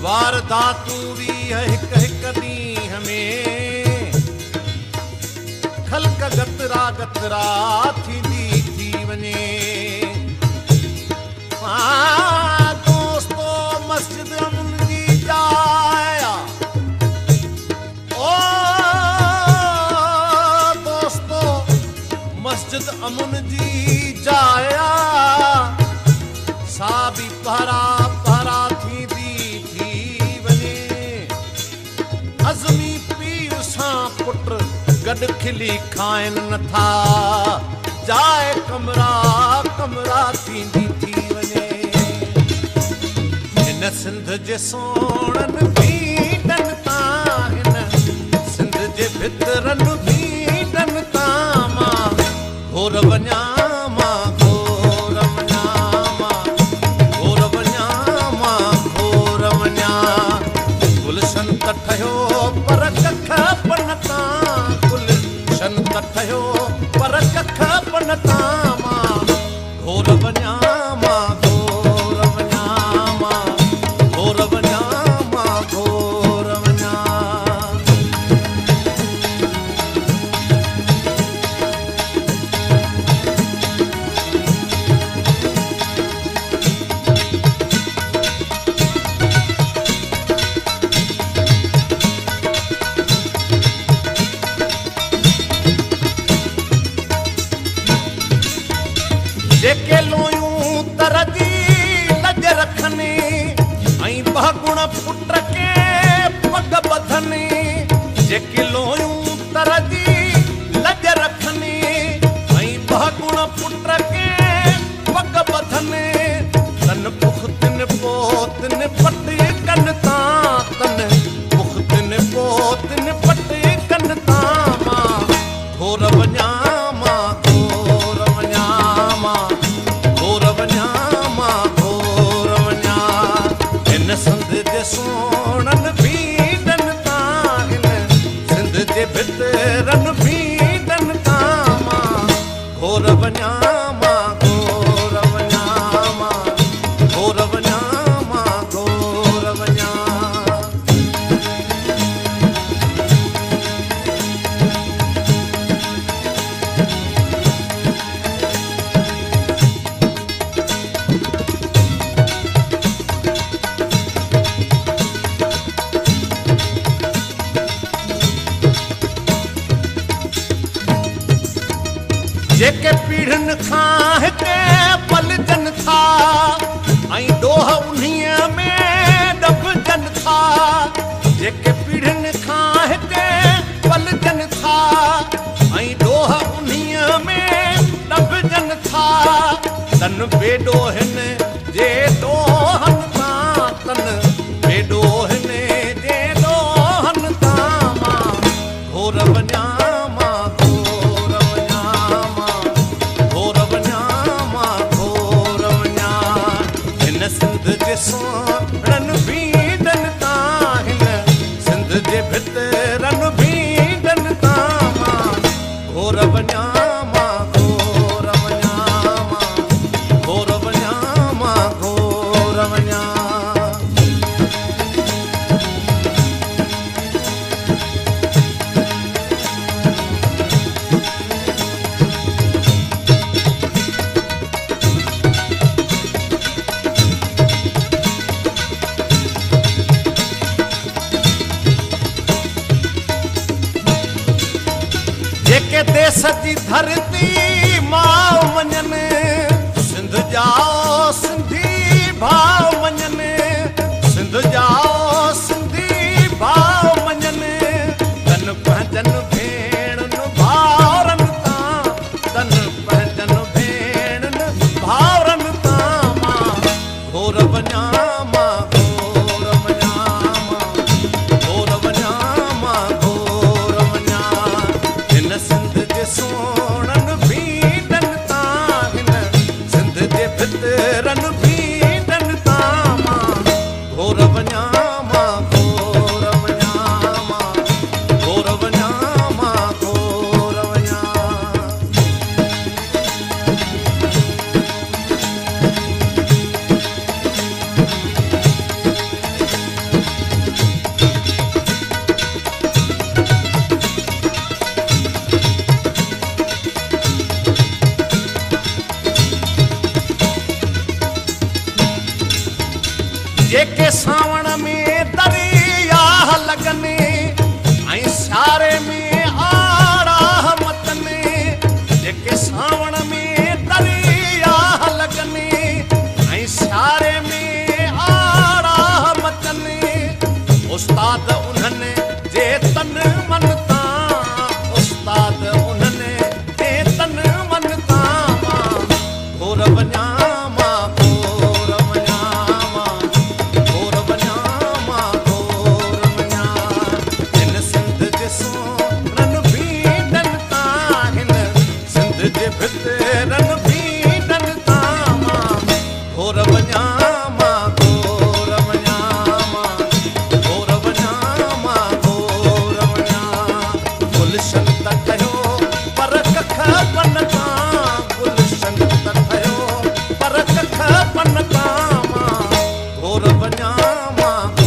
वारदातू भी हिक हिक ॾींहं में ख़ल्क़ गतरा गतरा थींदी थी वञे। दोस्तो मस्जिद अमुन जी जाइ ओ दोस्तो मस्जिद अमुन जी जाइ सा भी पहरा पहरा थींदी अज़मी पीर सां पुट गॾु खिली खाइनि नथा जाइ कमरा कमरा थींदी थी वञे। हिन सिंध जे सोणनि बीडनि तां हिन सिंध जे भितरनि बीडनि तां मां घोर वञा मां घोर वञा मां घोर वञा मां घोर वञा। गुलशन त ठहियो पर कख पन तां गुलशन त ठहियो पर कख पन तां मां घोर वञा मां घोर वञा मां घोर वञा मां घोर वञा। जेके लोयूं तरजी लज रखनी ऐं बहुगुण पुट के पग बधनी। जेके लोयूं तरजी लज रखनी ऐं बहुगुण पुट के पग बधनी। तन पुख्तिन पोतिन पट कन तां तन पुख्तिन पोतिन पट कन तां मां घोर वञा मां घोर वञा मां घोर वञा मां घोर वञा। हिन सिंध जे सोणनि बीडनि तां हिन सिंध जे भितरनि बीडनि तां मां घोर वञा मां घोर वञा मां घोर वञा मां घोर वञा। जेके पीढ़ियुनि खां हिते पलजनि था ऐं ॾोह उन्हीअ में डॿजनि था। जेके पीढ़ियुनि खां हिते पलजनि था ऐं ॾोह उन्हीअ में डॿजनि था। तन बेॾोहिनि जे ॾोहनि तां तन बेॾोहिनि जे ॾोहनि तां मां घोर वञा सिंध जे सोणनि बीडनि तां हिन सिंध जे भितरनि बीडनि तां मां घोर वञा मां घोर वञा मां घोर वञा मां घोर वञा। जेके देश जी धरती मां वञनि सिंध जा सिंधी भाउ वञनि सिंध जा सिंधी भाउ वञनि। तन पंहिंजनि भेणनि भाउरनि तां तन पंहिंजनि भेणनि भाउरनि तां मां घोर वञा मां जेके सावण में दरिया लगने ऐं सारे में आड़ा मतने जेके सावण में दरिया लगने ऐं सारे में आड़ा मतने उस्ताद उन्हनि जे तन मन तां उस्ताद उन्हनि जे तन मन तां मां घोर वञा मां घोर वञा मां घोर वञा मां घोर वञा हिन सिंध जे सोरन बीडन तां हिन सिंध जे भितरन बीडन तां मां घोर वञा मां घोर वञा मां घोर वञा मां घोर वञा गुलशन त कयो पर कख पन तां गुलशन त कयो पर कख पन तां मां घोर वञा मां